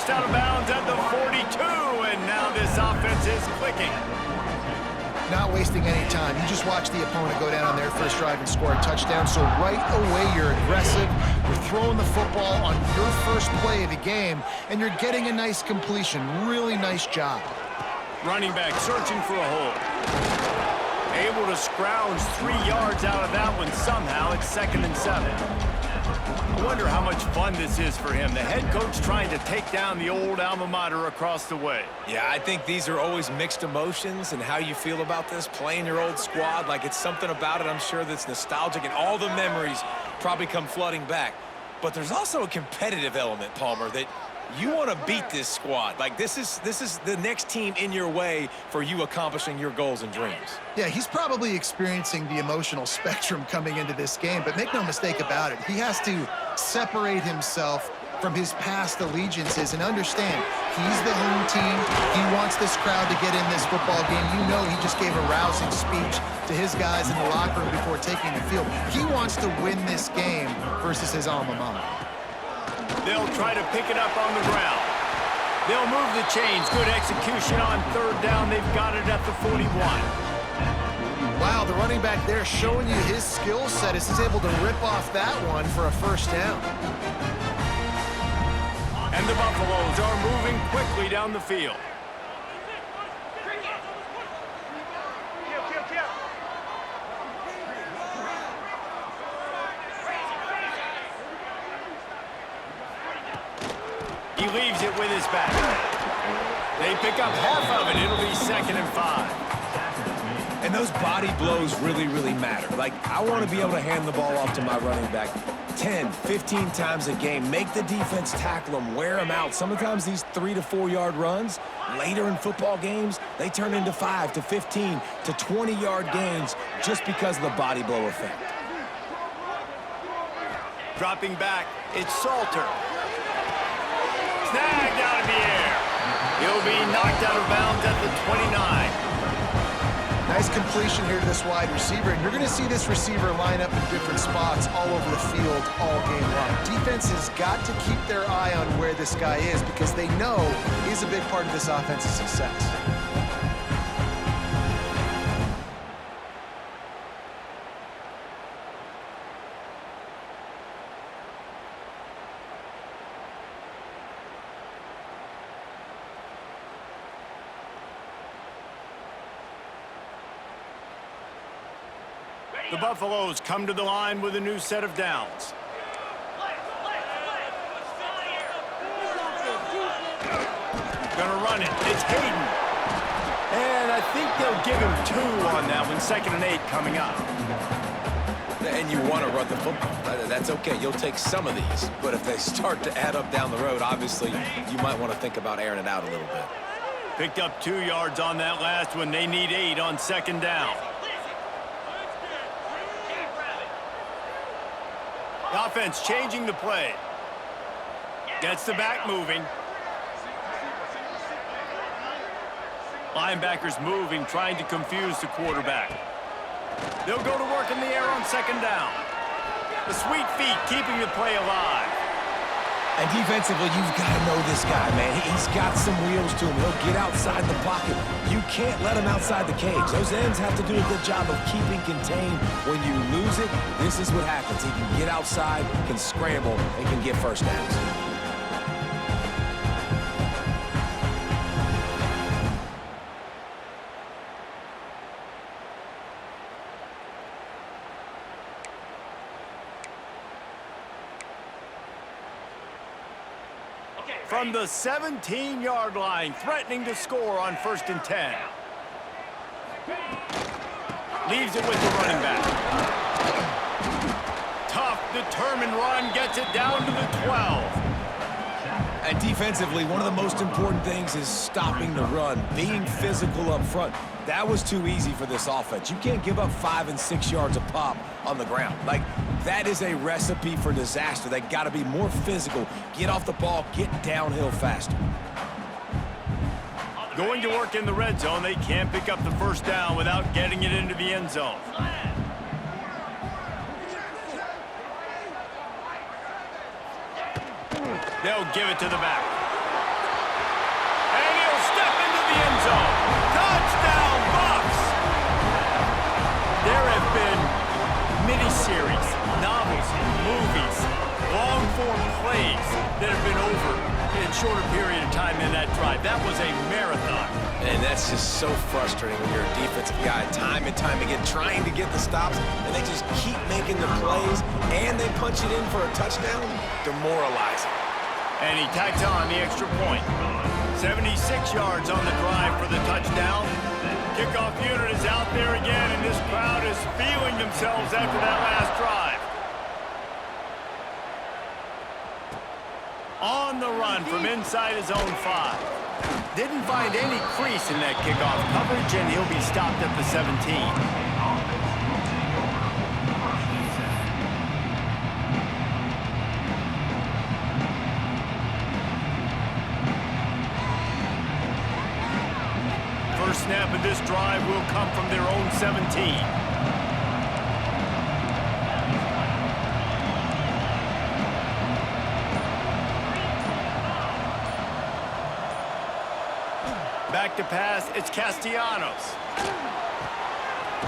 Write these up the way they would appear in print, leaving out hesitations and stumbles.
Forced out of bounds at the 42, and now this offense is clicking. Not wasting any time. You just watch the opponent go down on their first drive and score a touchdown. So right away, you're aggressive. You're throwing the football on your first play of the game, and you're getting a nice completion. Really nice job. Running back searching for a hole. Able to scrounge 3 yards out of that one somehow. It's 2nd and 7. I wonder how much fun this is for him. The head coach trying to take down the old alma mater across the way. Yeah, I think these are always mixed emotions and how you feel about this, playing your old squad. Like, it's something about it, I'm sure, that's nostalgic, and all the memories probably come flooding back. But there's also a competitive element, Palmer, that you want to beat this squad. Like, this is the next team in your way for you accomplishing your goals and dreams. Yeah, he's probably experiencing the emotional spectrum coming into this game, but make no mistake about it, he has to separate himself from his past allegiances and understand he's the home team. He wants this crowd to get in this football game. You know, he just gave a rousing speech to his guys in the locker room before taking the field. He wants to win this game versus his alma mater. They'll try to pick it up on the ground. They'll move the chains. Good execution on 3rd down. They've got it at the 41. Wow, the running back there showing you his skill set as he's able to rip off that one for a 1st down. And the Buffaloes are moving quickly down the field. He leaves it with his back. They pick up half of it. It'll be 2nd and 5. And those body blows really, really matter. Like, I want to be able to hand the ball off to my running back 10, 15 times a game. Make the defense tackle them, wear them out. Sometimes these 3 to 4 yard runs, later in football games, they turn into 5 to 15 to 20 yard gains just because of the body blow effect. Dropping back, it's Salter. Snagged out of the air. He'll be knocked out of bounds at the 29. Nice completion here to this wide receiver, and you're going to see this receiver line up in different spots all over the field all game long. Defense has got to keep their eye on where this guy is because they know he's a big part of this offense's success. The Buffaloes come to the line with a new set of downs. Gonna run it. It's Hayden. And I think they'll give him 2 on that one. 2nd and 8 coming up. And you want to run the football. That's okay. You'll take some of these. But if they start to add up down the road, obviously, you might want to think about airing it out a little bit. Picked up 2 yards on that last one. They need 8 on 2nd down. The offense changing the play. Gets the back moving. Linebackers moving, trying to confuse the quarterback. They'll go to work in the air on 2nd down. The sweet feet keeping the play alive. And defensively, you've got to know this guy, man. He's got some wheels to him. He'll get outside the pocket. You can't let him outside the cage. Those ends have to do a good job of keeping contained. When you lose it, this is what happens. He can get outside, can scramble, and can get 1st downs. From the 17-yard line, threatening to score on 1st and 10. Leaves it with the running back. Tough, determined run, gets it down to the 12. And defensively, one of the most important things is stopping the run, being physical up front. That was too easy for this offense. You can't give up 5 and 6 yards a pop on the ground. Like, that is a recipe for disaster. They got to be more physical, get off the ball, get downhill faster. Going to work in the red zone. They can't pick up the 1st down without getting it into the end zone. They'll give it to the back. even shorter period of time in that drive. That was a marathon. And that's just so frustrating when you're a defensive guy, time and time again, trying to get the stops, and they just keep making the plays, and they punch it in for a touchdown. Demoralizing. And he tacks on the extra point. 76 yards on the drive for the touchdown. Kickoff unit is out there again, and this crowd is feeling themselves after that last drive. On the run from inside his own 5. Didn't find any crease in that kickoff coverage, and he'll be stopped at the 17. First snap of this drive will come from their own 17. Back to pass, it's Castellanos.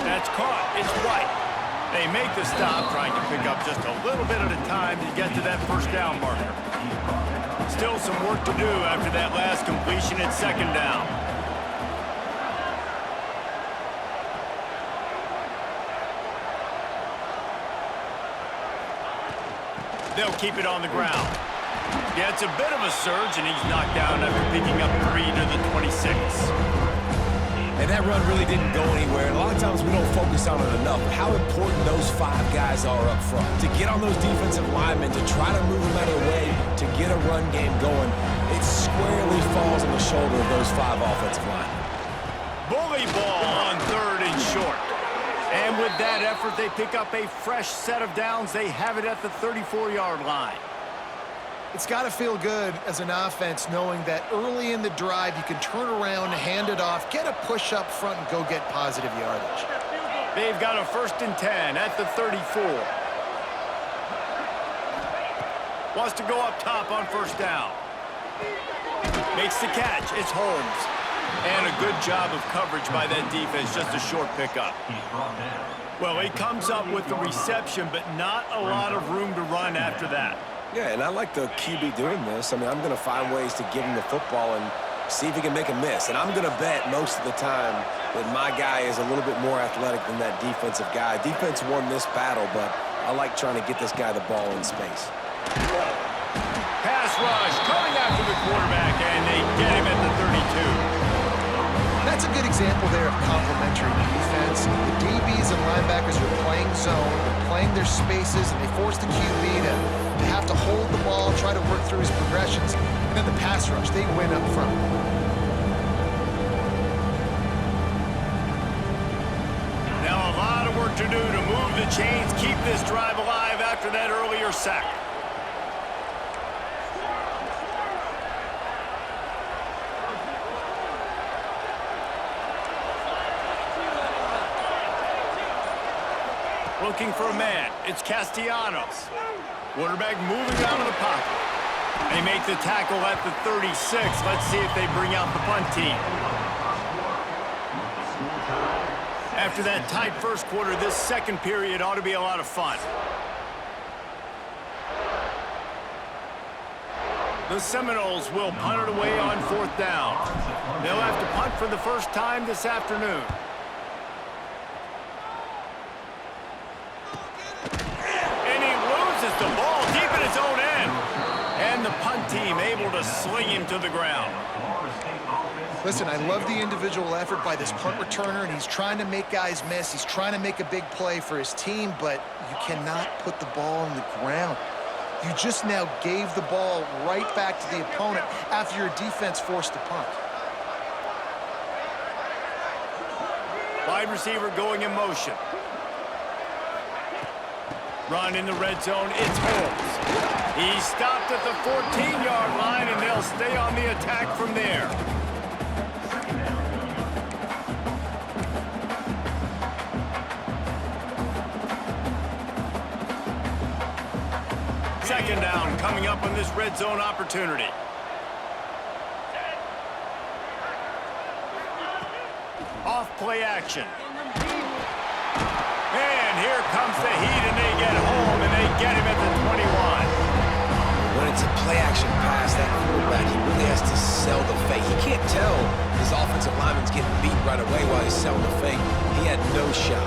That's caught, it's White. They make the stop, trying to pick up just a little bit at a time to get to that first down marker. Still some work to do after that last completion at second down. They'll keep it on the ground. Yeah, it's a bit of a surge, and he's knocked down after picking up 3 to the 26. And that run really didn't go anywhere. And a lot of times we don't focus on it enough. How important those 5 guys are up front. To get on those defensive linemen, to try to move them out of the way, to get a run game going, it squarely falls on the shoulder of those 5 offensive linemen. Bully ball on 3rd and short. And with that effort, they pick up a fresh set of downs. They have it at the 34-yard line. It's got to feel good as an offense knowing that early in the drive you can turn around, hand it off, get a push up front, and go get positive yardage. They've got a 1st and 10 at the 34. Wants to go up top on 1st down. Makes the catch. It's Holmes. And a good job of coverage by that defense, just a short pickup. Well, he comes up with the reception, but not a lot of room to run after that. Yeah, and I like the QB doing this. I mean, I'm going to find ways to give him the football and see if he can make a miss. And I'm going to bet most of the time that my guy is a little bit more athletic than that defensive guy. Defense won this battle, but I like trying to get this guy the ball in space. Pass rush coming after the quarterback, and they get him at the 32. That's a good example there of complementary defense. The DBs and linebackers are playing zone, they're playing their spaces, and they force the QB to have to hold the ball, try to work through his progressions. And then the pass rush, they win up front. Now a lot of work to do to move the chains, keep this drive alive after that earlier sack. Looking for a man. It's Castellanos. Quarterback moving out of the pocket. They make the tackle at the 36. Let's see if they bring out the punt team. After that tight first quarter, this second period ought to be a lot of fun. The Seminoles will punt it away on 4th down. They'll have to punt for the first time this afternoon. The ball deep in his own end. And the punt team able to sling him to the ground. Listen, I love the individual effort by this punt returner, and he's trying to make guys miss. He's trying to make a big play for his team, but you cannot put the ball on the ground. You just now gave the ball right back to the opponent after your defense forced the punt. Wide receiver going in motion. Run in the red zone, it's Holmes. He's stopped at the 14-yard line, and they'll stay on the attack from there. Second down coming up on this red zone opportunity. Off play action. And here comes the heat, and they get home, and they get him at the 21. When it's a play-action pass, that quarterback, he selling the fake. He had no shot.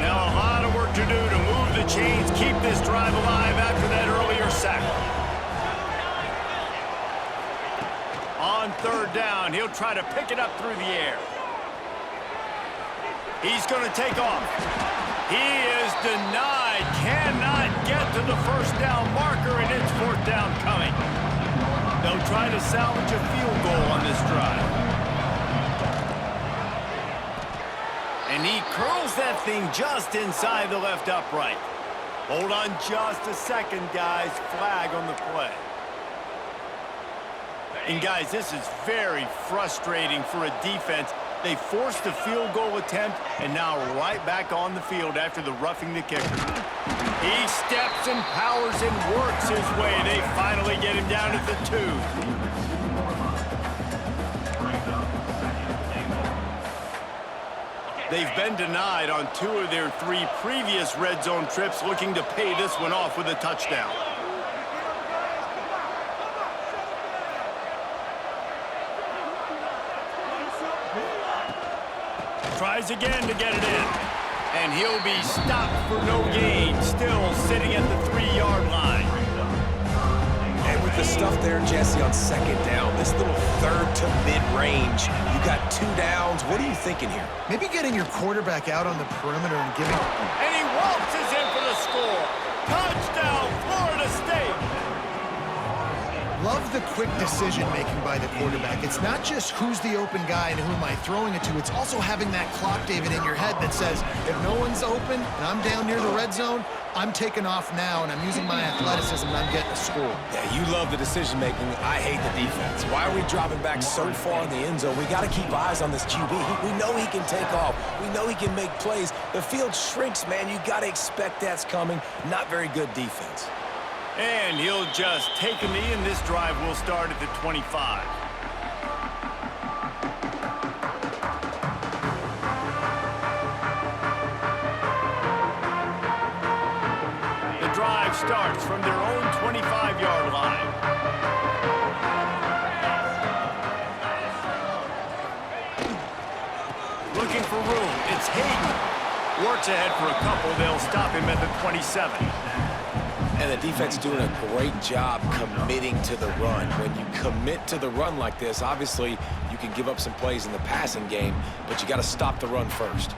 Now a lot of work to do to move the chains, keep this drive alive after that earlier sack. On third down, he'll try to pick it up through the air. He's going to take off. He is denied, cannot get to the first down marker, and it's fourth down coming. They'll try to salvage a field goal on this drive. And he curls that thing just inside the left upright. Hold on just a second, guys. Flag on the play. And, guys, this is very frustrating for a defense. They forced the field goal attempt and now right back on the field after the roughing the kicker. He steps and powers and works his way. They finally get him down at the 2. They've been denied on 2 of their 3 previous red zone trips, looking to pay this one off with a touchdown. Tries again to get it in. And he'll be stopped for no gain, still sitting at the 3-yard line. And with the stuff there, Jesse, on second down, this little third to mid-range, you got 2 downs. What are you thinking here? Maybe getting your quarterback out on the perimeter and giving... And he waltzes in for the score. Touchdown, Florida State. Love the quick decision-making by the quarterback. It's not just who's the open guy and who am I throwing it to. It's also having that clock, David, in your head that says, if no one's open and I'm down near the red zone, I'm taking off now and I'm using my athleticism and I'm getting a score. Yeah, you love the decision-making. I hate the defense. Why are we dropping back so far in the end zone? We got to keep eyes on this QB. We know he can take off. We know he can make plays. The field shrinks, man. You got to expect that's coming. Not very good defense. And he'll just take a knee, and this drive will start at the 25. The drive starts from their own 25-yard line. Looking for room. It's Hayden. Works ahead for a couple. They'll stop him at the 27. And the defense doing a great job committing to the run. When you commit to the run like this, obviously you can give up some plays in the passing game, but you got to stop the run first.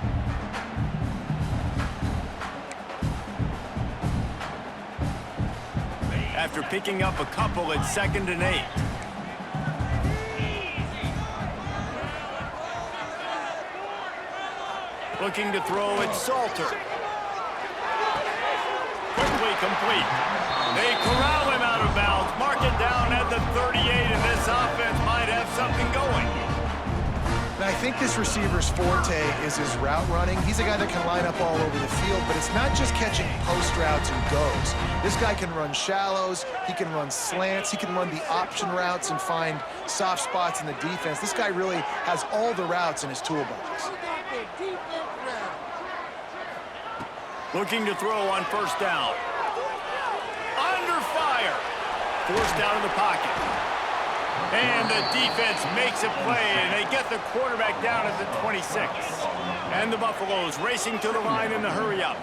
After picking up a couple, it's 2nd and 8. Looking to throw, it's Salter. Quickly complete. They corral him out of bounds, mark it down at the 38, and this offense might have something going. And I think this receiver's forte is his route running. He's a guy that can line up all over the field, but it's not just catching post routes and goes. This guy can run shallows, he can run slants, he can run the option routes and find soft spots in the defense. This guy really has all the routes in his toolbox. Looking to throw on first down. Under fire. Forced out of the pocket. And the defense makes a play, and they get the quarterback down at the 26. And the Buffaloes racing to the line in the hurry-up.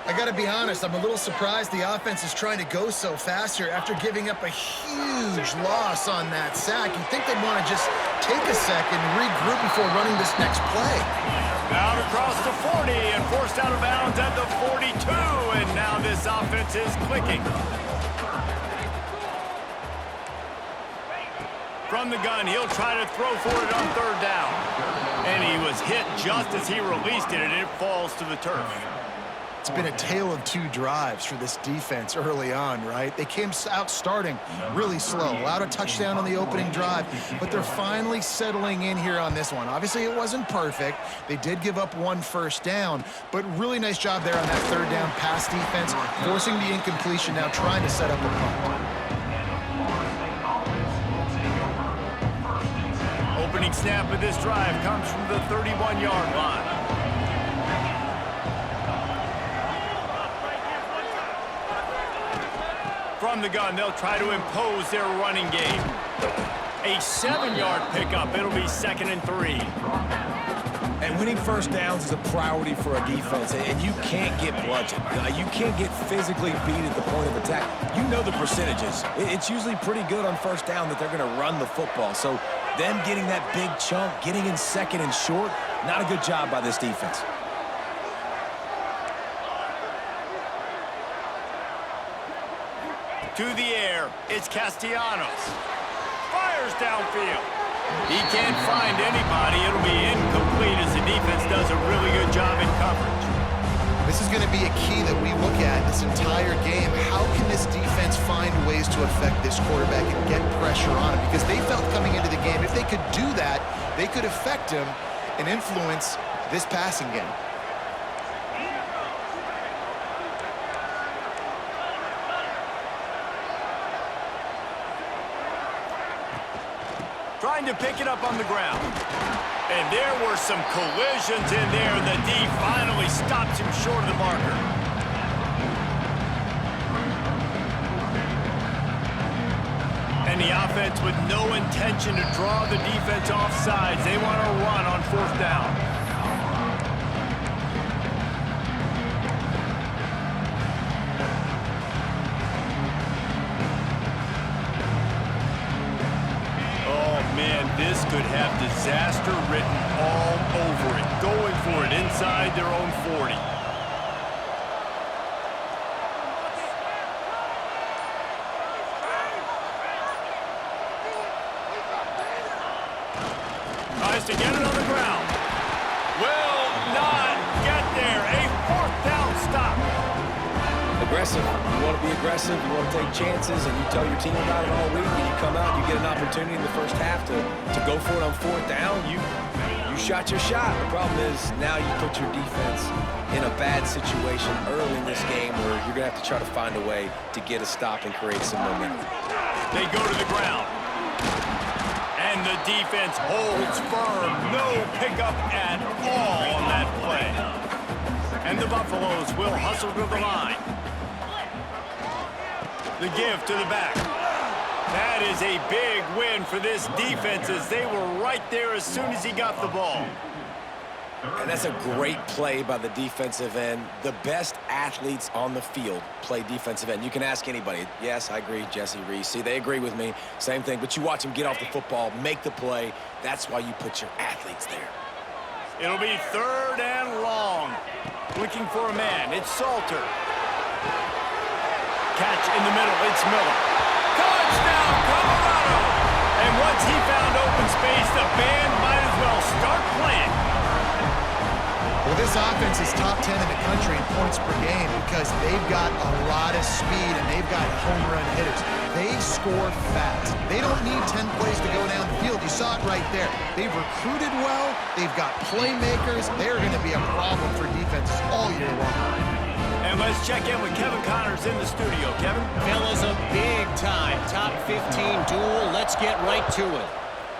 I got to be honest, I'm a little surprised the offense is trying to go so fast here after giving up a huge loss on that sack. You'd think they'd want to just take a second and regroup before running this next play. Out across the 40 and forced out of bounds at the 42, and now this offense is clicking. From the gun, he'll try to throw for it on third down. And he was hit just as he released it, and it falls to the turf. It's been a tale of 2 drives for this defense early on, right? They came out starting really slow, allowed a touchdown on the opening drive, but they're finally settling in here on this one. Obviously, it wasn't perfect. They did give up 1 first down, but really nice job there on that third down pass defense, forcing the incompletion, now trying to set up a punt. Opening snap of this drive comes from the 31-yard line. From the gun, they'll try to impose their running game. A 7-yard pickup. It'll be 2nd and 3. And winning first downs is a priority for a defense, and you can't get bludgeoned. You can't get physically beat at the point of attack. You know the percentages. It's usually pretty good on first down that they're going to run the football. So them getting that big chunk, getting in second and short, not a good job by this defense. To the air, it's Castellanos. Fires downfield. He can't find anybody. It'll be incomplete as the defense does a really good job in coverage. This is going to be a key that we look at this entire game. How can this defense find ways to affect this quarterback and get pressure on him? Because they felt coming into the game, if they could do that, they could affect him and influence this passing game. Trying to pick it up on the ground. And there were some collisions in there. The D finally stops him short of the marker. And the offense with no intention to draw the defense off sides. They want to run on fourth down. This could have disaster written all over it. Going for it inside their own 40. Tries to get it on the ground. Will not get there. A fourth down stop. Aggressive. You want to be aggressive, you want to take chances, and you tell your team about it all week, and you come out, you get an opportunity in the first half to go for it on fourth down. You shot your shot. The problem is now you put your defense in a bad situation early in this game where you're going to have to try to find a way to get a stop and create some momentum. They go to the ground. And the defense holds firm. No pickup at all on that play. And the Buffaloes will hustle to the line. The give to the back. That is a big win for this defense as they were right there as soon as he got the ball. And that's a great play by the defensive end. The best athletes on the field play defensive end. You can ask anybody. Yes, I agree, Jesse Reese. See, they agree with me. Same thing. But you watch them get off the football, make the play. That's why you put your athletes there. It'll be third and long. Looking for a man. It's Salter. Catch in the middle. It's Miller. Touchdown, Colorado! And once he found open space, the band might as well start playing. Well, this offense is top 10 in the country in points per game because they've got a lot of speed and they've got home run hitters. They score fast. They don't need 10 plays to go down the field. You saw it right there. They've recruited well. They've got playmakers. They're going to be a problem for defenses all year long. And let's check in with Kevin Connors in the studio. Kevin? Fellas, a big-time top 15 duel. Let's get right to it.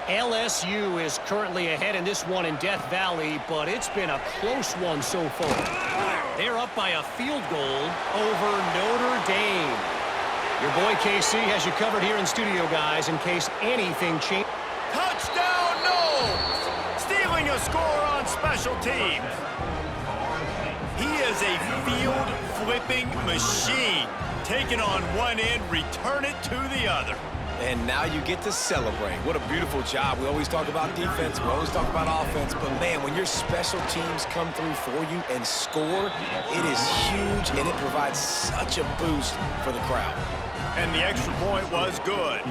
LSU is currently ahead in this one in Death Valley, but it's been a close one so far. They're up by a field goal over Notre Dame. Your boy KC has you covered here in studio, guys, in case anything changes. Touchdown, Knowles! Stealing a score on special teams. He is a field-flipping machine. Take it on one end, return it to the other. And now you get to celebrate. What a beautiful job. We always talk about defense. We always talk about offense. But, man, when your special teams come through for you and score, it is huge, and it provides such a boost for the crowd. And the extra point was good.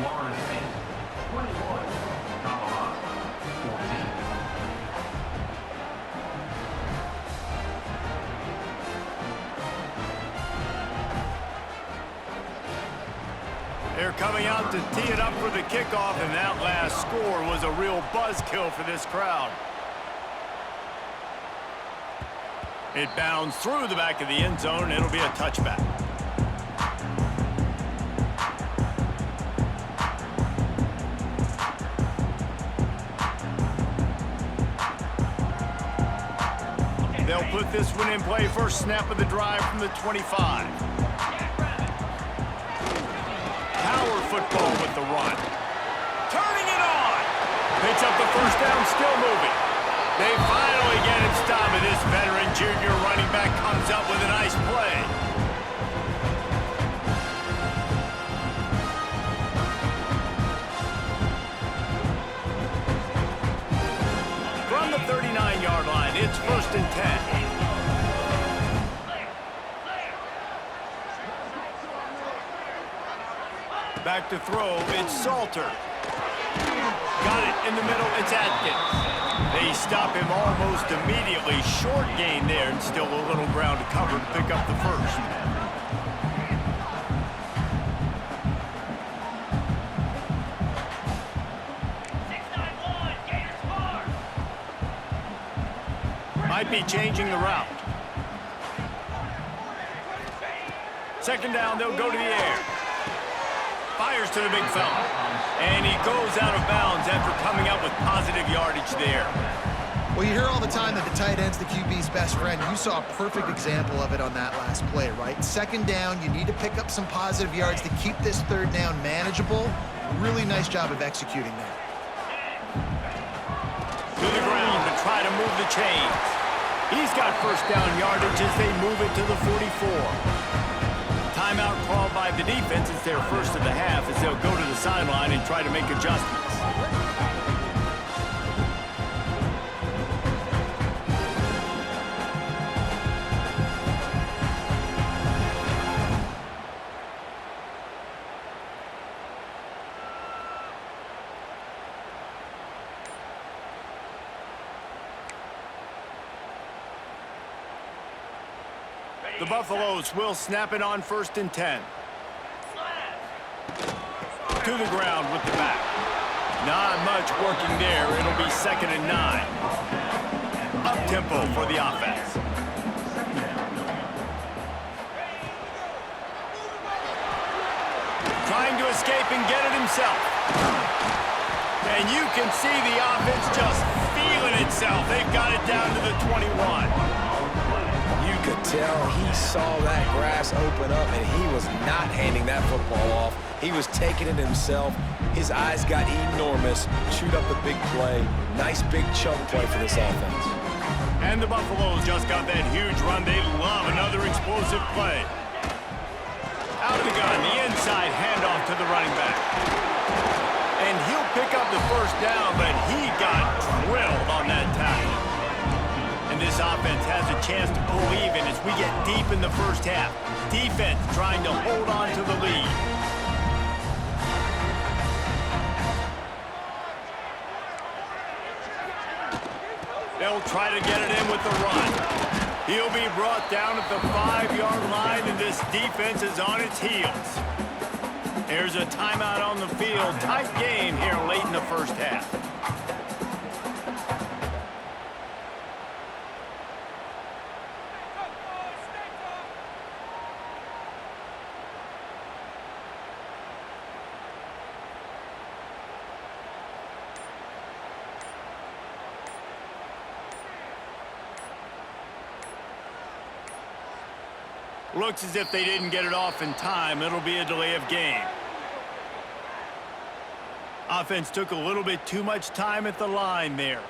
They're coming out to tee it up for the kickoff, and that last score was a real buzzkill for this crowd. It bounced through the back of the end zone. It'll be a touchback. They'll put this one in play. First snap of the drive from the 25. Power football with the run. Turning it on. Picks up the first down, still moving. They finally get him stopped, and this veteran junior running back comes up with a nice play. From the 39-yard line, it's 1st and 10. Back to throw, it's Salter. Got it in the middle, it's Atkins. They stop him almost immediately. Short gain there, and still a little ground to cover to pick up the first. Might be changing the route. Second down, they'll go to the air. Fires to the big fella. And he goes out of bounds after coming up with positive yardage there. Well, you hear all the time that the tight end's the QB's best friend. You saw a perfect example of it on that last play, right? Second down, you need to pick up some positive yards to keep this third down manageable. Really nice job of executing that. To the ground to try to move the chains. He's got first down yardage as they move it to the 44. Timeout called by the defense. It's their first of the half as they'll go to the sideline and try to make adjustments. The Buffaloes will snap it on 1st and 10. To the ground with the back. Not much working there. It'll be 2nd and 9. Up-tempo for the offense. Trying to escape and get it himself. And you can see the offense just feeling itself. They've got it down to the 21. You could tell he saw that grass open up, and he was not handing that football off. He was taking it himself. His eyes got enormous, chewed up a big play. Nice big chunk play for this offense. And the Buffaloes just got that huge run. They love another explosive play. Out of the gun, the inside handoff to the running back. And he'll pick up the first down, but he got drilled on that tackle. And this offense has a chance to pull even as we get deep in the first half. Defense trying to hold on to the lead. They'll try to get it in with the run. He'll be brought down at the 5-yard line, and this defense is on its heels. There's a timeout on the field. Tight game here late in the first half. Looks as if they didn't get it off in time. It'll be a delay of game. Offense took a little bit too much time at the line there.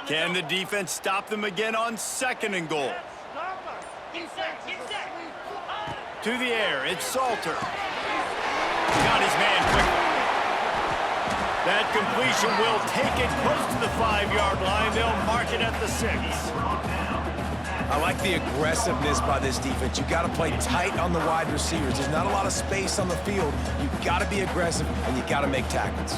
Can the defense stop them again on 2nd and goal? To the air, it's Salter. Got his man quickly. That completion will take it close to the 5-yard line. They'll mark it at the 6. I like the aggressiveness by this defense. You got to play tight on the wide receivers. There's not a lot of space on the field. You got to be aggressive, and you got to make tackles.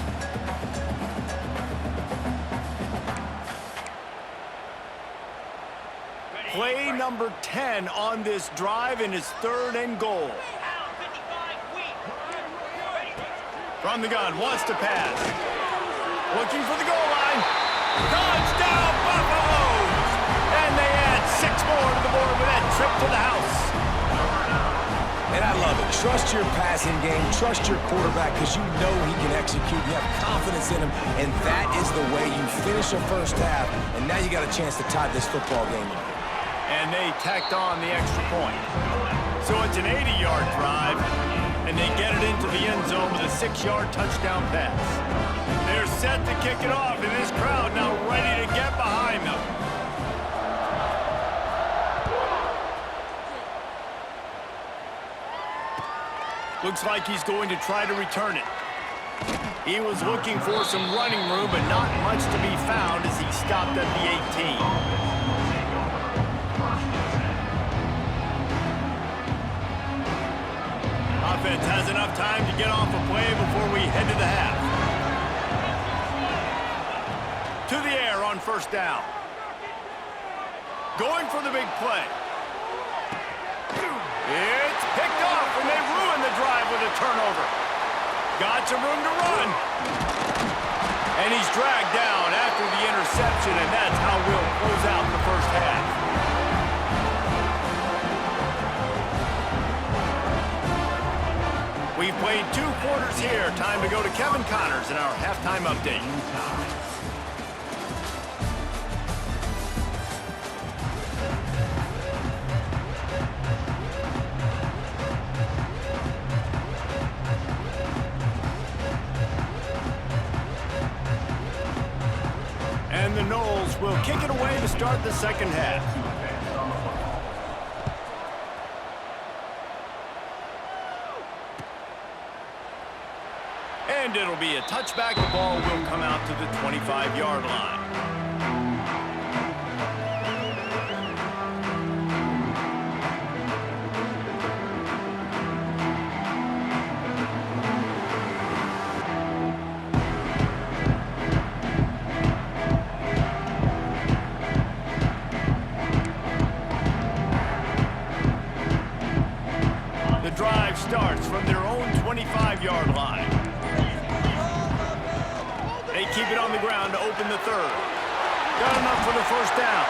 Play number 10 on this drive, and it's 3rd and goal. From the gun, wants to pass. Looking for the goal line. Touchdown, Buffaloes! And they add 6 more to the board with that trip to the house. And I love it. trust your passing game, trust your quarterback because you know he can execute. You have confidence in him, and that is the way you finish a first half. And now you got a chance to tie this football game up. And they tacked on the extra point. So it's an 80-yard drive, and they get it into the end zone with a 6-yard touchdown pass. They're set to kick it off, and this crowd now ready to get behind them. Looks like he's going to try to return it. He was looking for some running room, but not much to be found as he stopped at the 18. Offense has enough time to get off a play before we head to the half. To the air on first down. Going for the big play. It's picked off, and they ruin the drive with a turnover. Got some room to run. And he's dragged down after the interception, and that's how we'll close out the first half. We've played 2 quarters here. Time to go to Kevin Connors in our halftime update. And the Noles will kick it away to start the second half. And it'll be a touchback. The ball will come out to the 25-yard line. The drive starts from their own 25-yard line. They keep it on the ground to open the third. Got enough for the first down.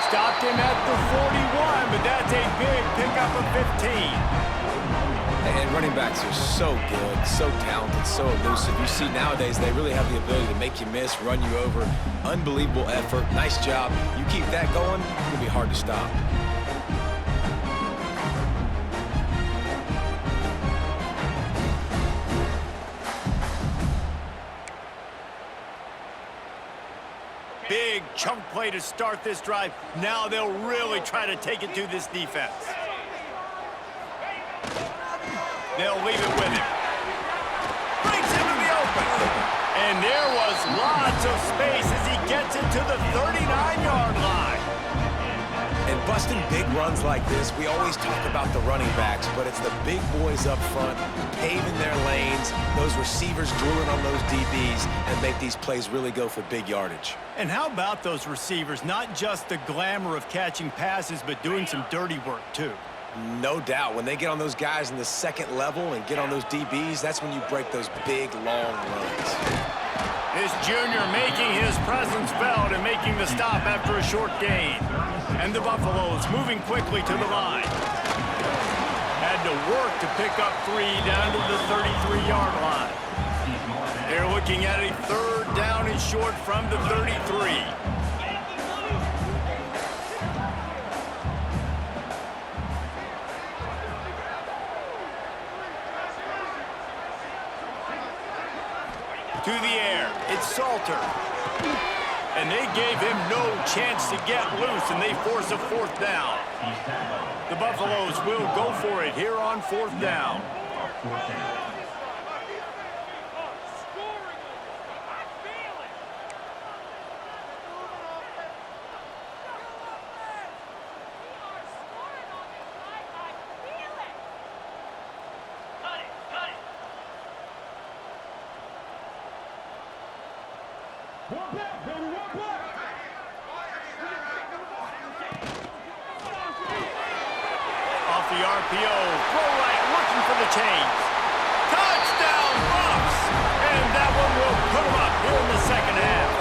Stopped him at the 41, but that's a big pickup of 15. And running backs are so good, so talented, so elusive. You see nowadays they really have the ability to make you miss, run you over. Unbelievable effort. Nice job. You keep that going, it'll be hard to stop. Big chunk play to start this drive. Now they'll really try to take it to this defense. They'll leave it with him. Breaks into the open. And there was lots of space as he gets it to the 39-yard line. And busting big runs like this, we always talk about the running backs, but it's the big boys up front, paving their lanes, those receivers gluing on those DBs, and make these plays really go for big yardage. And how about those receivers? Not just the glamour of catching passes, but doing some dirty work, too. No doubt. When they get on those guys in the second level and get on those DBs, that's when you break those big, long runs. This junior making his presence felt and making the stop after a short gain. And the Buffaloes moving quickly to the line. Had to work to pick up 3 down to the 33-yard line. They're looking at a third down and short from the 33. To the air, it's Salter. And they gave him no chance to get loose, and they force a 4th down. The Buffaloes will go for it here on 4th down. Off the RPO, throw right, looking for the chains. Touchdown, Buffs! And that one will put him up here in the second half.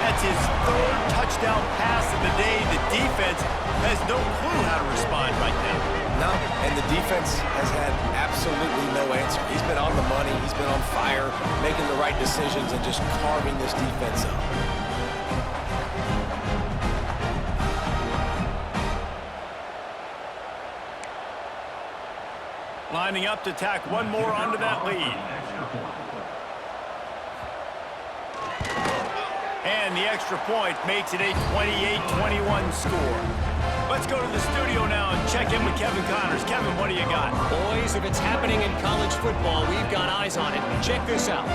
That's his 3rd touchdown pass of the day. The defense has no clue how to respond right now. No, and the defense has had absolutely no answer. He's been on the money, he's been on fire, making the right decisions and just carving this defense up. Lining up to tack one more onto that lead. And the extra point makes it a 28-21 score. Let's go to the studio now and check in with Kevin Connors. Kevin, what do you got? Boys, if it's happening in college football, we've got eyes on it. Check this out.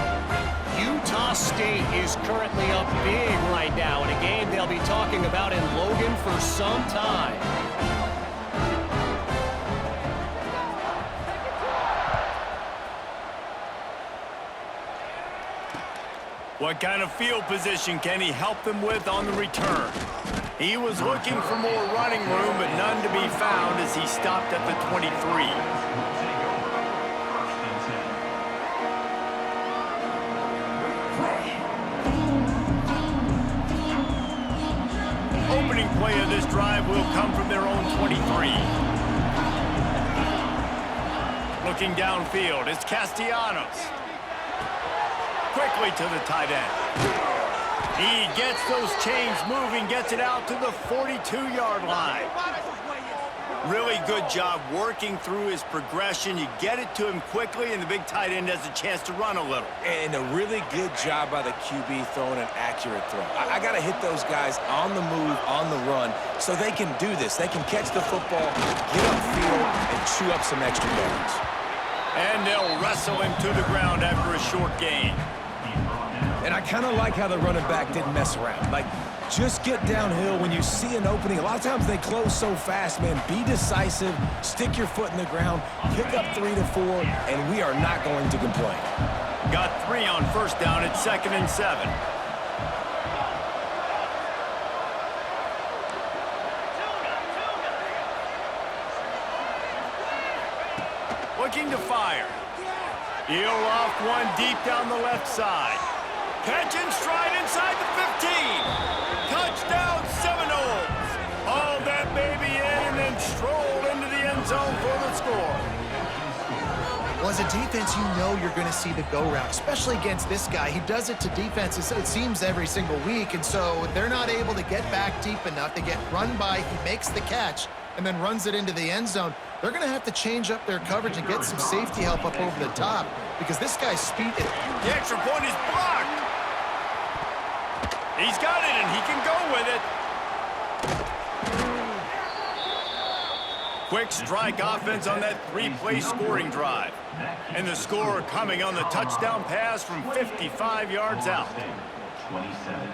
Utah State is currently up big right now in a game they'll be talking about in Logan for some time. What kind of field position can he help them with on the return? He was looking for more running room, but none to be found as he stopped at the 23. Opening play of this drive will come from their own 23. Looking downfield, it's Castellanos. Quickly to the tight end. He gets those chains moving, gets it out to the 42-yard line. Really good job working through his progression. You get it to him quickly, and the big tight end has a chance to run a little. And a really good job by the QB throwing an accurate throw. I got to hit those guys on the move, on the run, so they can do this. They can catch the football, get upfield, and chew up some extra yards. And they'll wrestle him to the ground after a short gain. And I kind of like how the running back didn't mess around. Like, just get downhill when you see an opening. A lot of times they close so fast, man. Be decisive, stick your foot in the ground, pick up 3 to 4, and we are not going to complain. Got 3 on first down at 2nd and 7. Looking to fire. He'll off one deep down the left side. Catch and stride inside the 15. Touchdown Seminoles. Haul that baby in and then stroll into the end zone for the score. Well, as a defense, you know you're going to see the go route, especially against this guy. He does it to defenses, it seems, every single week, and so they're not able to get back deep enough. They get run by, he makes the catch, and then runs it into the end zone. They're going to have to change up their coverage and get some safety help up over the top because this guy's speed. The extra point is blocked. He's got it, and he can go with it. Quick strike offense on that 3-play scoring drive. And the score coming on the touchdown pass from 55 yards out. 27.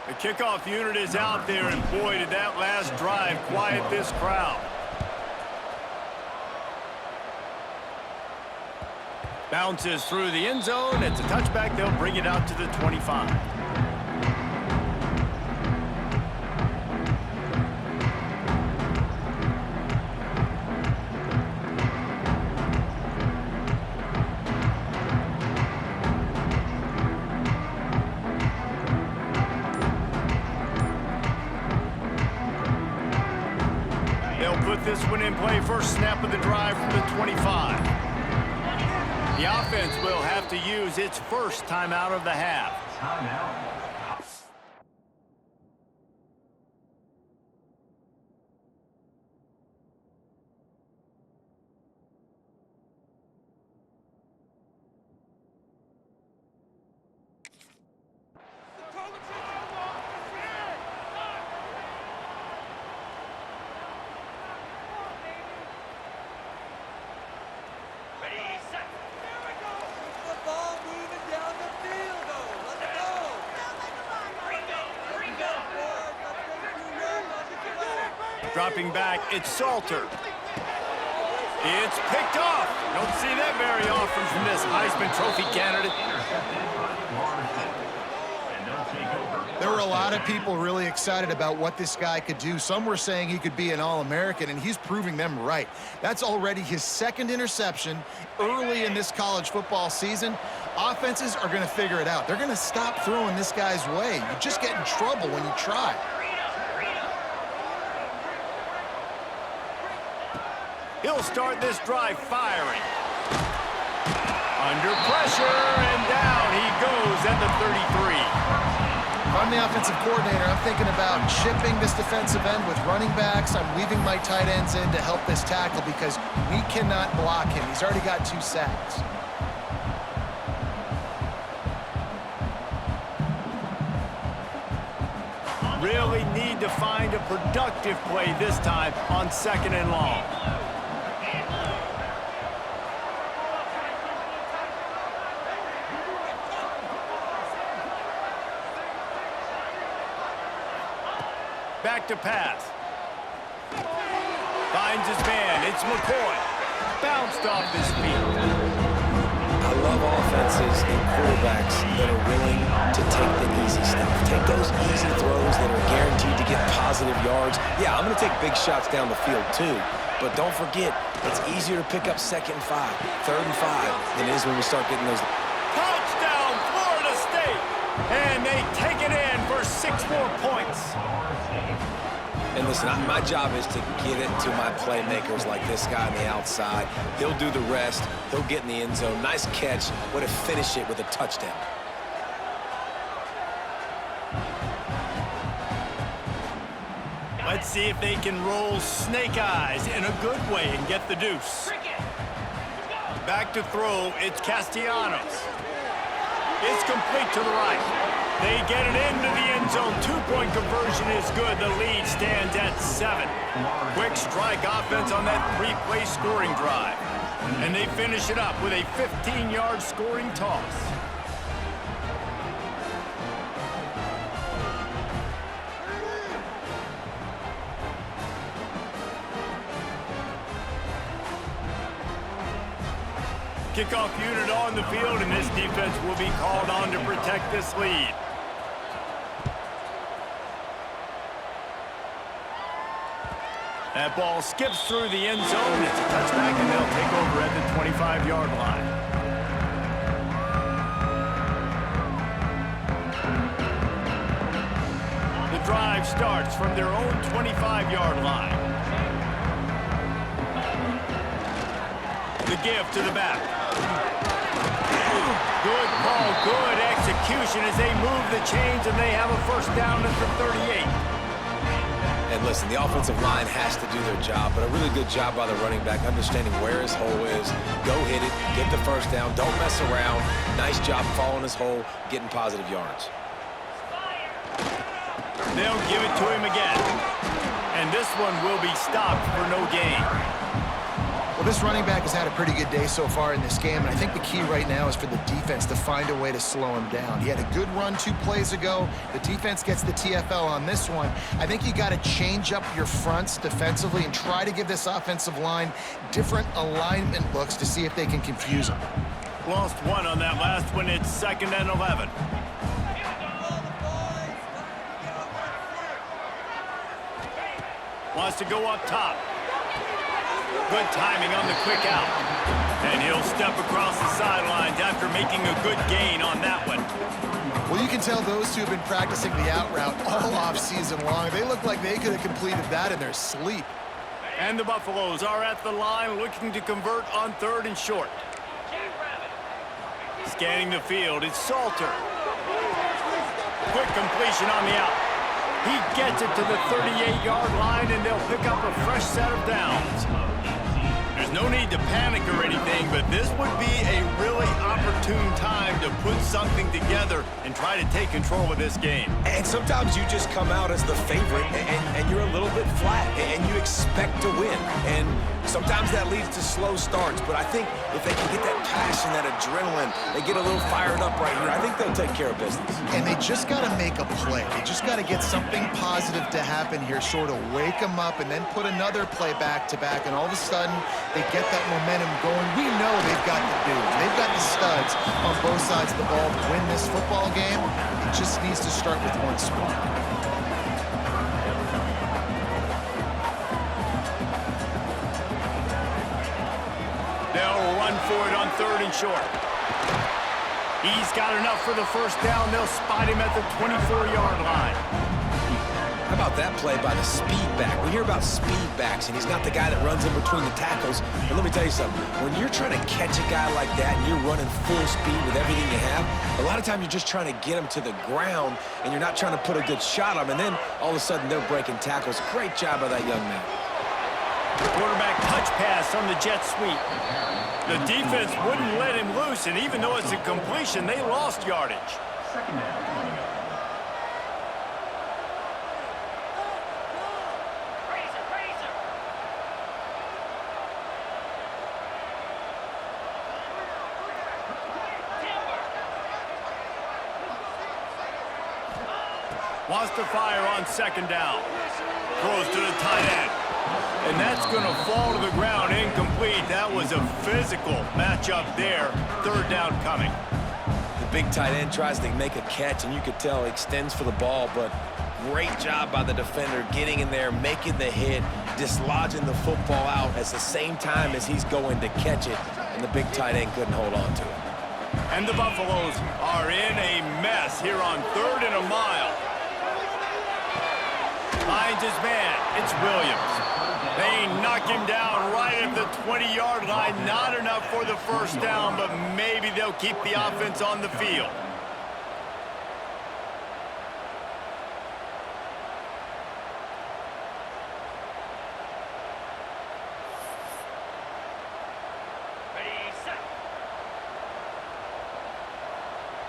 The kickoff unit is out there, and boy, did that last drive quiet this crowd. Bounces through the end zone. It's a touchback. They'll bring it out to the 25. They'll put this one in play. First snap of the drive from the 25. The offense will have to use its first timeout of the half. Timeout. Dropping back, it's Salter. It's picked off. Don't see that very often from this Heisman Trophy candidate. There were a lot of people really excited about what this guy could do. Some were saying he could be an All-American, and he's proving them right. That's already his second interception early in this college football season. offenses are going to figure it out. They're going to stop throwing this guy's way. You just get in trouble when you try. He'll start this drive firing. Under pressure, and down he goes at the 33. If I'm the offensive coordinator, I'm thinking about chipping this defensive end with running backs. I'm leaving my tight ends in to help this tackle because we cannot block him. He's already got 2 sacks. Really need to find a productive play this time on 2nd and long. Back to pass. Finds his man. It's McCoy. Bounced off his feet. I love offenses and quarterbacks that are willing to take the easy stuff. Take those easy throws that are guaranteed to get positive yards. Yeah, I'm going to take big shots down the field too. But don't forget, it's easier to pick up 2nd and 5, 3rd and 5 than it is when we start getting those. Touchdown, Florida State. And they take it in for 6 more points. And listen, my job is to get it to my playmakers like this guy on the outside. He'll do the rest. He'll get in the end zone. Nice catch. Way to finish it with a touchdown. Let's see if they can roll snake eyes in a good way and get the deuce. Back to throw, it's Castellanos. It's complete to the right. They get it into the end zone. 2-point conversion is good. The lead stands at 7. Quick strike offense on that 3-play scoring drive. And they finish it up with a 15-yard scoring toss. Kickoff unit on the field, and this defense will be called on to protect this lead. That ball skips through the end zone. It's a touchback, and they'll take over at the 25-yard line. The drive starts from their own 25-yard line. The give to the back. Good call, good execution as they move the chains, and they have a 1st down at the 38. And listen, the offensive line has to do their job, but a really good job by the running back, understanding where his hole is. Go hit it, get the 1st down, don't mess around. Nice job following his hole, getting positive yards. They'll give it to him again. And this one will be stopped for no gain. Well, this running back has had a pretty good day so far in this game, and I think the key right now is for the defense to find a way to slow him down. He had a good run 2 plays ago. The defense gets the TFL on this one. I think you got to change up your fronts defensively and try to give this offensive line different alignment looks to see if they can confuse him. Lost 1 on that last one. It's 2nd and 11. Wants to go up top. Good timing on the quick out. And he'll step across the sidelines after making a good gain on that one. Well, you can tell those two have been practicing the out route all off season long. They look like they could have completed that in their sleep. And the Buffaloes are at the line looking to convert on 3rd and short. Scanning the field, it's Salter. Quick completion on the out. He gets it to the 38-yard line, and they'll pick up a fresh set of downs. There's no need to panic or anything, but this would be a really opportune time to put something together and try to take control of this game. And sometimes you just come out as the favorite, and you're a little bit flat, and you expect to win. And sometimes that leads to slow starts, but I think if they can get that passion, that adrenaline, they get a little fired up right here, I think they'll take care of business. And they just got to make a play. They just got to get something positive to happen here, sort of wake them up, and then put another play back-to-back, and all of a sudden, they get that momentum going. We know they've got the dudes. They've got the studs on both sides of the ball to win this football game. It just needs to start with one spark. They'll run for it on 3rd and short. He's got enough for the first down. They'll spot him at the 24-yard line. How about that play by the speed back? We hear about speed backs, and he's not the guy that runs in between the tackles. But let me tell you something. When you're trying to catch a guy like that and you're running full speed with everything you have, a lot of times you're just trying to get him to the ground, and you're not trying to put a good shot on him. And then all of a sudden they're breaking tackles. Great job by that young man. Quarterback touch pass on the jet sweep. The defense wouldn't let him loose, and even though it's a completion, they lost yardage. Second down coming up. Wants to fire on second down. Throws to the tight end. And that's going to fall to the ground, incomplete. That was a physical matchup there. Third down coming. The big tight end tries to make a catch, and you could tell he extends for the ball, but great job by the defender getting in there, making the hit, dislodging the football out at the same time as he's going to catch it, and the big tight end couldn't hold on to it. And the Buffaloes are in a mess here on 3rd and a mile. Finds his man. It's Williams. They knock him down right at the 20-yard line. Not enough for the first down, but maybe they'll keep the offense on the field. Ready, set.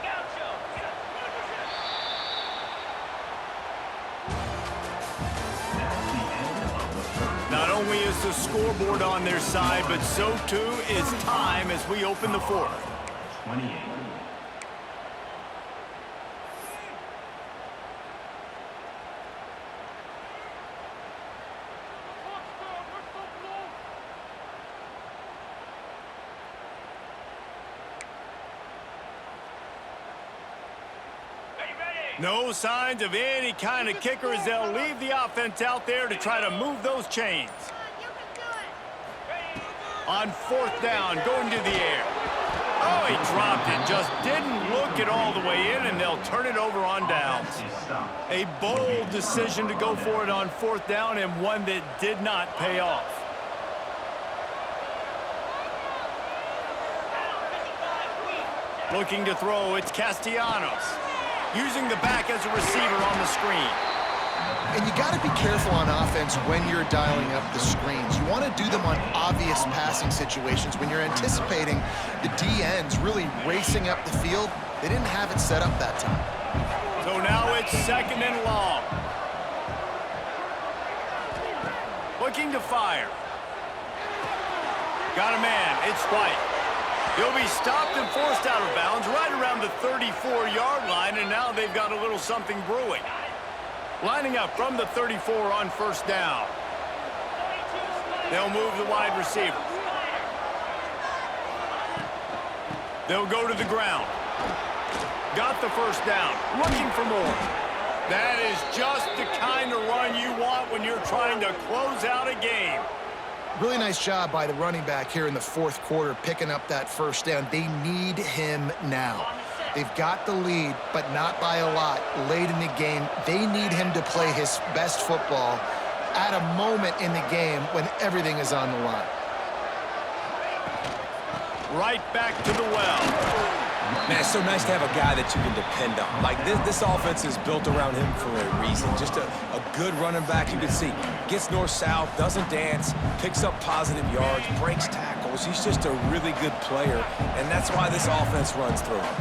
Gaucho. Not only is the scoreboard on their side, but so too is time as we open the fourth. 28. No signs of any kind of kickers. They'll leave the offense out there to try to move those chains. On 4th down, going to the air. Oh, he dropped it. Just didn't look it all the way in, and they'll turn it over on downs. A bold decision to go for it on 4th down, and one that did not pay off. Looking to throw, it's Castellanos. Using the back as a receiver on the screen. And you got to be careful on offense when you're dialing up the screens. You want to do them on obvious passing situations. When you're anticipating the D-ends really racing up the field, they didn't have it set up that time. So now it's 2nd and long. Looking to fire. Got a man. It's White. He'll be stopped and forced out of bounds right around the 34-yard line, and now they've got a little something brewing. Lining up from the 34 on 1st down. They'll move the wide receiver. They'll go to the ground. Got the first down. Looking for more. That is just the kind of run you want when you're trying to close out a game. Really nice job by the running back here in the 4th quarter, picking up that first down. They need him now. They've got the lead, but not by a lot late in the game. They need him to play his best football at a moment in the game when everything is on the line. Right back to the well. Man, it's so nice to have a guy that you can depend on. Like, this offense is built around him for a reason. Just a good running back, you can see. Gets north-south, doesn't dance, picks up positive yards, breaks tackles. He's just a really good player, and that's why this offense runs through him.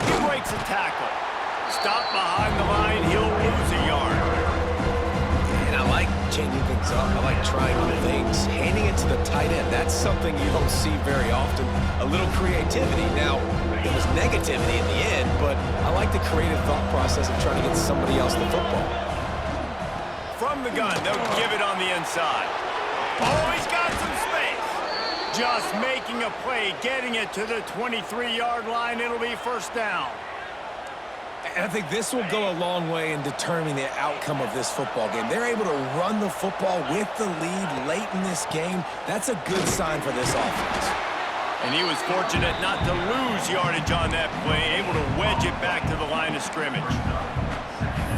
He breaks a tackle. Stop behind the line, he'll lose a yard. And I like changing things up. I like trying new things. Handing it to the tight end, that's something you don't see very often. A little creativity. Now, it was negativity in the end, but I like the creative thought process of trying to get somebody else the football. From the gun, they'll give it on the inside. Oh, he's got some space. Just making a play, getting it to the 23-yard line. It'll be first down. And I think this will go a long way in determining the outcome of this football game. They're able to run the football with the lead late in this game. That's a good sign for this offense. And he was fortunate not to lose yardage on that play, able to wedge it back to the line of scrimmage.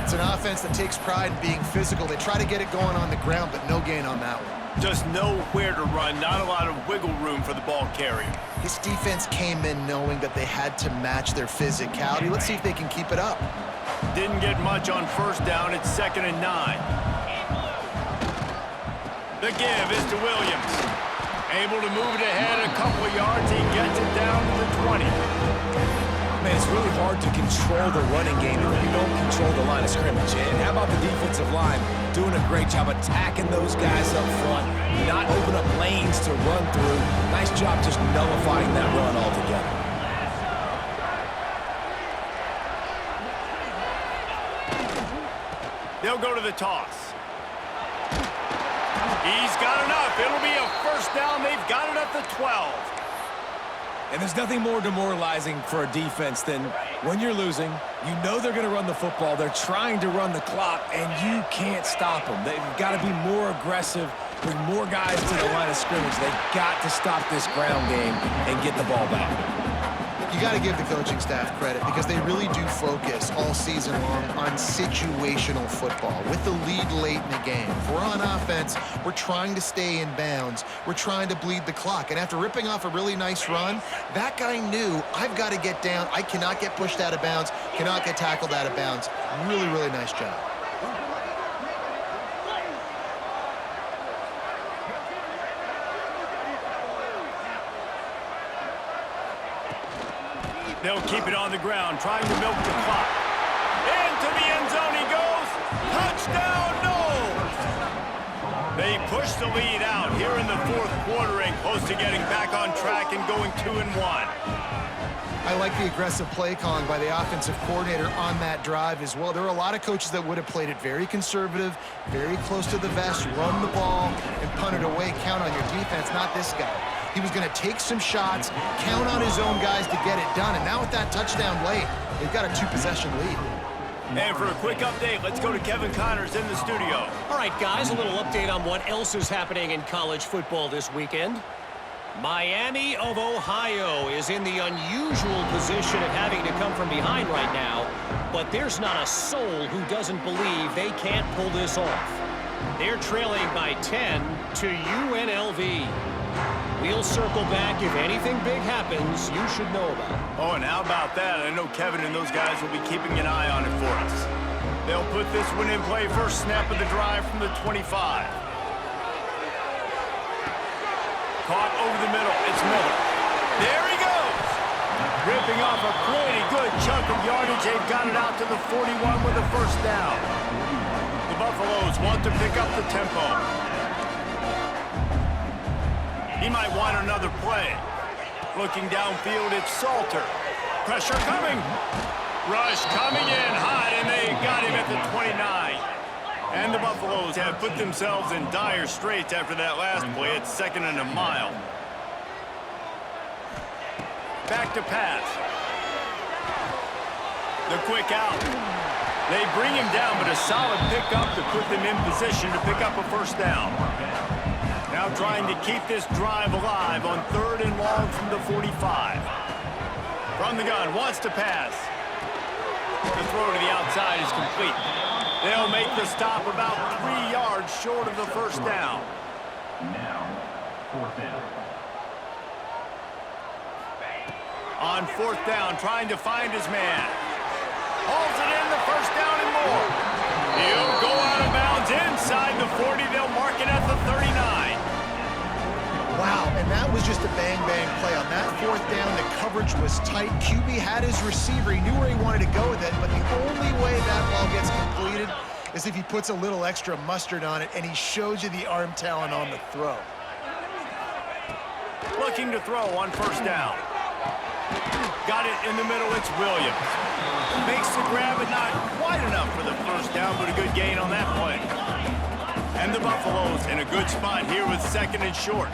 It's an offense that takes pride in being physical. They try to get it going on the ground, but no gain on that one. Just nowhere to run, not a lot of wiggle room for the ball carrier. This defense came in knowing that they had to match their physicality. Let's see if they can keep it up. Didn't get much on first down. It's 2nd and 9. The give is to Williams. Able to move it ahead a couple of yards. He gets it down to the 20. Man, it's really hard to control the running game if you don't control the line of scrimmage. And how about the defensive line doing a great job attacking those guys up front, not open up lanes to run through. Nice job just nullifying that run altogether. They'll go to the toss. He's got enough. It'll be a first down. They've got it at the 12. And there's nothing more demoralizing for a defense than when you're losing, you know they're going to run the football, they're trying to run the clock, and you can't stop them. They've got to be more aggressive, bring more guys to the line of scrimmage. They've got to stop this ground game and get the ball back. You got to give the coaching staff credit because they really do focus all season long on situational football with the lead late in the game. If we're on offense, we're trying to stay in bounds. We're trying to bleed the clock. And after ripping off a really nice run, that guy knew, I've got to get down. I cannot get pushed out of bounds, cannot get tackled out of bounds. Really, really nice job. They'll keep it on the ground, trying to milk the clock. Into the end zone he goes. Touchdown, Knowles! They push the lead out here in the fourth quarter and close to getting back on track and going 2-1. I like the aggressive play calling by the offensive coordinator on that drive as well. There are a lot of coaches that would have played it very conservative, very close to the vest, run the ball, and punt it away. Count on your defense, not this guy. He was going to take some shots, count on his own guys to get it done. And now with that touchdown late, they've got a 2-possession lead. And for a quick update, let's go to Kevin Connors in the studio. All right, guys, a little update on what else is happening in college football this weekend. Miami of Ohio is in the unusual position of having to come from behind right now, but there's not a soul who doesn't believe they can't pull this off. They're trailing by 10 to UNLV. We'll circle back. If anything big happens, you should know about it. Oh, and how about that? I know Kevin and those guys will be keeping an eye on it for us. They'll put this one in play. First snap of the drive from the 25. Caught over the middle. It's Miller. There he goes. Ripping off a pretty good chunk of yardage. They've got it out to the 41 with a first down. The Buffaloes want to pick up the tempo. He might want another play. Looking downfield, it's Salter. Pressure coming. Rush coming in hot, and they got him at the 29. And the Buffaloes have put themselves in dire straits after that last play. It's 2nd and a mile. Back to pass. The quick out. They bring him down, but a solid pickup to put them in position to pick up a first down. Now trying to keep this drive alive on 3rd and long from the 45. From the gun, wants to pass. The throw to the outside is complete. They'll make the stop about 3 yards short of the first down. Now, 4th down. On 4th down, trying to find his man. Hauls it in, the first down and more. He'll go out of bounds inside the 40. They'll mark it at the 39. Wow, and that was just a bang-bang play. On that 4th down, the coverage was tight. QB had his receiver. He knew where he wanted to go with it, but the only way that ball gets completed is if he puts a little extra mustard on it, and he shows you the arm talent on the throw. Looking to throw on first down. Got it in the middle, it's Williams. Makes the grab, but not quite enough for the first down, but a good gain on that play. And the Buffaloes in a good spot here with 2nd and short.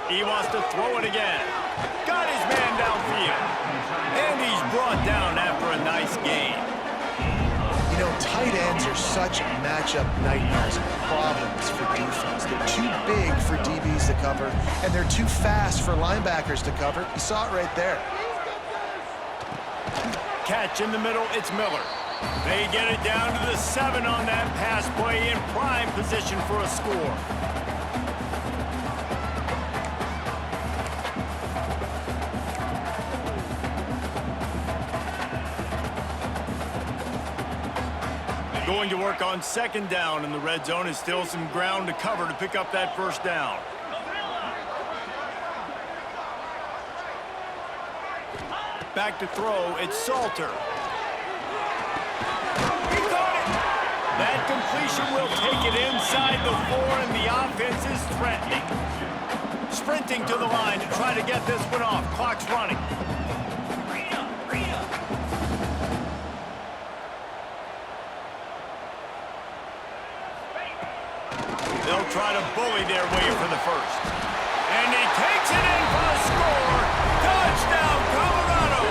He wants to throw it again. Got his man downfield. And he's brought down after a nice gain. You know, Tight ends are such matchup nightmares and problems for defense. They're too big for DBs to cover, and they're too fast for linebackers to cover. You saw it right there. Catch in the middle, it's Miller. They get it down to the 7 on that pass play, in prime position for a score. Going to work on second down, and the red zone is still some ground to cover to pick up that first down. Back to throw, it's Salter. He caught it! That completion will take it inside the 4, and the offense is threatening. Sprinting to the line to try to get this one off. Clock's running. They'll try to bully their way for the first. And he takes it in for the score. Touchdown, Colorado!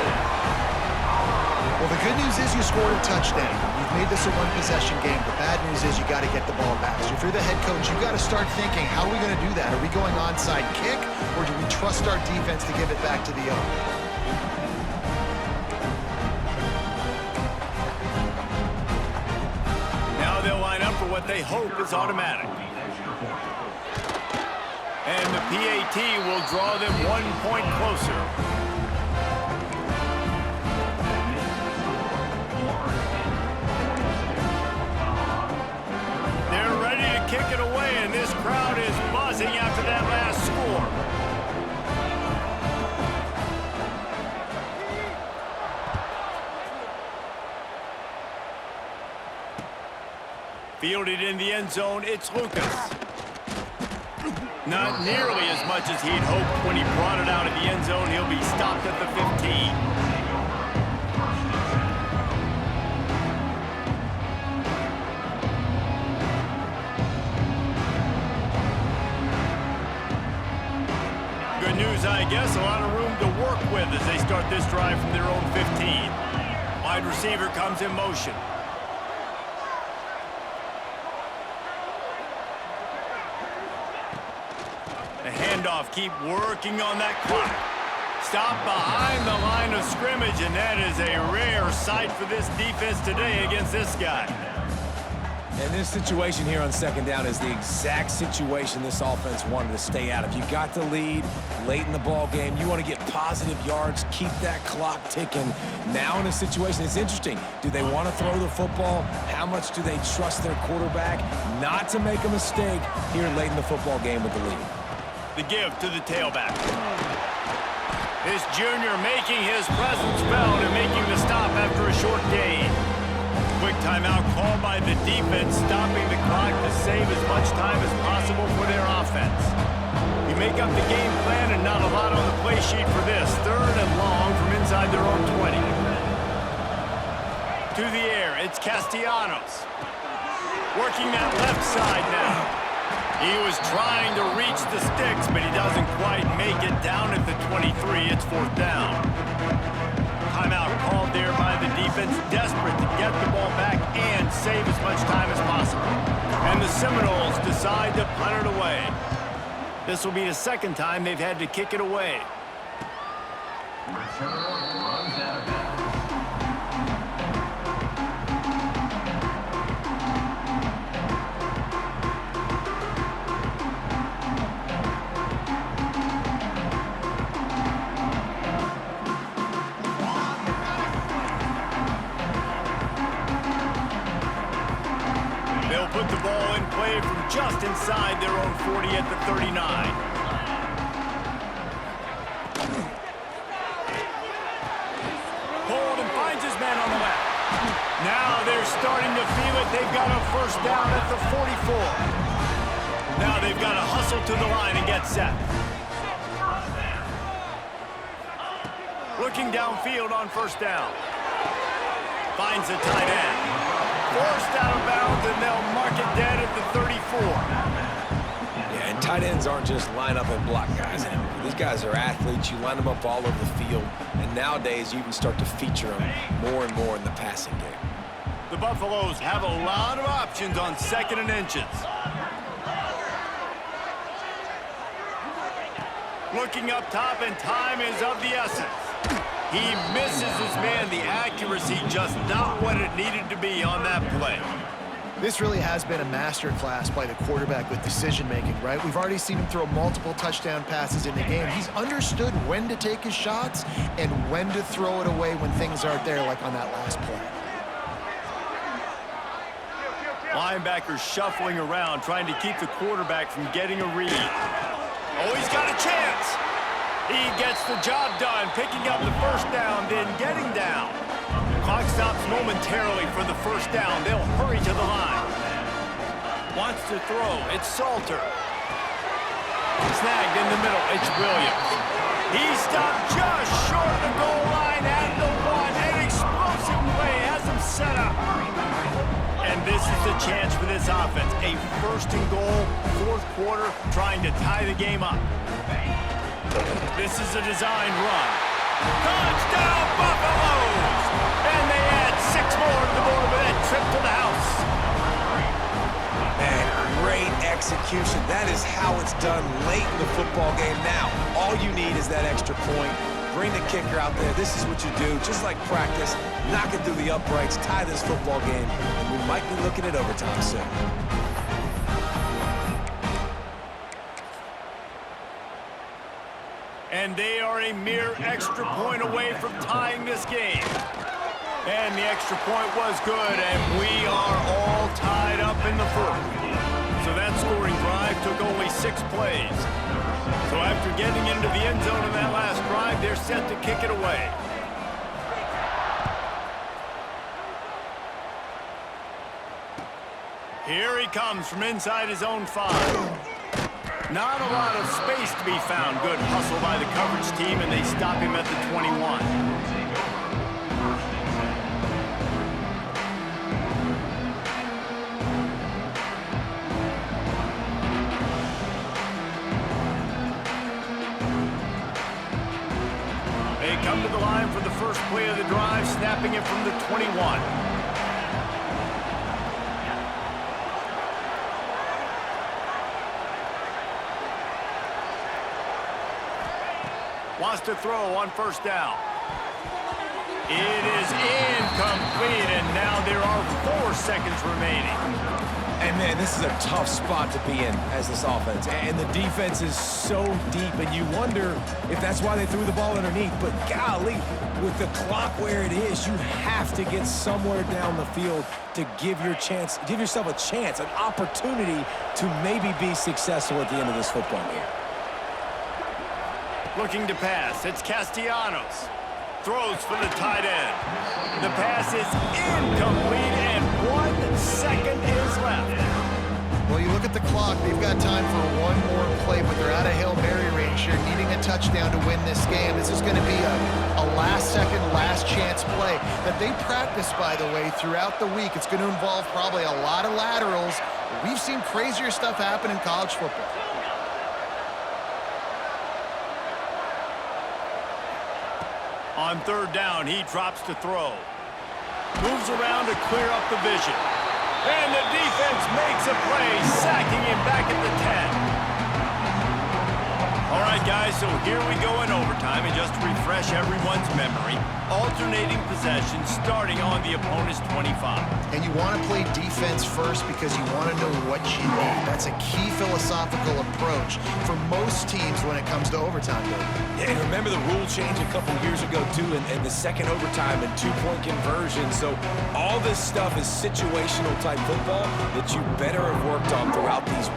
Well, the good news is you scored a touchdown. You've made this a one-possession game. The bad news is you got to get the ball back. So if you're the head coach, you've got to start thinking, how are we going to do that? Are we going onside kick, or do we trust our defense to give it back to the owner? Now they'll line up for what they hope is automatic. And the PAT will draw them 1 point closer. They're ready to kick it away, and this crowd is buzzing after that last score. Fielded in the end zone, it's Lucas. Not nearly as much as he'd hoped when he brought it out of the end zone. He'll be stopped at the 15. Good news, I guess. A lot of room to work with as they start this drive from their own 15. Wide receiver comes in motion. The handoff, keep working on that clock. Stop behind the line of scrimmage, and that is a rare sight for this defense today against this guy. And this situation here on second down is the exact situation this offense wanted to stay out of. You got the lead late in the ball game. You want to get positive yards, keep that clock ticking. Now in a situation, it's interesting. Do they want to throw the football? How much do they trust their quarterback not to make a mistake here late in the football game with the lead? The give to the tailback. This junior making his presence felt and making the stop after a short gain. Quick timeout called by the defense, stopping the clock to save as much time as possible for their offense. You make up the game plan and not a lot on the play sheet for this. 3rd and long from inside their own 20. To the air, it's Castellanos. Working that left side now. He was trying to reach the sticks, but he doesn't quite make it down at the 23. It's 4th down. Timeout called there by the defense, desperate to get the ball back and save as much time as possible. And the Seminoles decide to punt it away. This will be the 2nd time they've had to kick it away. Return runs out of bounds. Put the ball in play from just inside their own 40 at the 39. Pulled and finds his man on the left. Now they're starting to feel it. They've got a first down at the 44. Now they've got to hustle to the line and get set. Looking downfield on first down. Finds the tight end. Forced out of bounds, and they'll mark it dead at the 34. Yeah, and tight ends aren't just line up and block guys anymore. These guys are athletes. You line them up all over the field, and nowadays you can start to feature them more and more in the passing game. The Buffaloes have a lot of options on 2nd and inches. Looking up top, and time is of the essence. He misses his man. The accuracy just not what it needed to be on that play. This really has been a masterclass by the quarterback with decision-making, right? We've already seen him throw multiple touchdown passes in the game. He's understood when to take his shots and when to throw it away when things aren't there, like on that last play. Linebackers shuffling around, trying to keep the quarterback from getting a read. Oh, he's got a chance. He gets the job done, picking up the first down, then getting down. Clock stops momentarily for the first down. They'll hurry to the line. Wants to throw. It's Salter. Snagged in the middle. It's Williams. He stopped just short of the goal line at the one. An explosive play has him set up. And this is the chance for this offense. A 1st and goal, 4th quarter, trying to tie the game up. This is a designed run. Touchdown, Buffaloes! And they add 6 more to the board with that trip to the house. Man, great execution. That is how it's done late in the football game. Now, all you need is that extra point. Bring the kicker out there. This is what you do. Just like practice, knock it through the uprights, tie this football game, and we might be looking at overtime soon. And they are a mere extra point away from tying this game. And the extra point was good, and we are all tied up in the 4th. So that scoring drive took only 6 plays. So after getting into the end zone in that last drive, they're set to kick it away. Here he comes from inside his own 5. Not a lot of space to be found. Good hustle by the coverage team, and they stop him at the 21. They come to the line for the first play of the drive, snapping it from the 21. Wants to throw on 1st down. It is incomplete, and now there are 4 seconds remaining. And, man, this is a tough spot to be in as this offense. And the defense is so deep, and you wonder if that's why they threw the ball underneath. But, golly, with the clock where it is, you have to get somewhere down the field to give yourself a chance, an opportunity to maybe be successful at the end of this football game. Looking to pass. It's Castellanos. Throws for the tight end. The pass is incomplete, and 1 second is left. Well, you look at the clock. They've got time for one more play, but they're out of Hail Mary range here, needing a touchdown to win this game. This is going to be a last-second, last-chance play that they practice, by the way, throughout the week. It's going to involve probably a lot of laterals. We've seen crazier stuff happen in college football. On 3rd down, he drops to throw. Moves around to clear up the vision. And the defense makes a play, sacking him back at the 10. All right, guys, so here we go in overtime. And just to refresh everyone's memory, alternating possession starting on the opponent's 25. And you want to play defense first because you want to know what you need. That's a key philosophical approach for most teams when it comes to overtime, baby. Yeah, and remember the rule change a couple years ago, too, and the second overtime and 2-point conversion. So all this stuff is situational type football that you better have worked on throughout these weeks.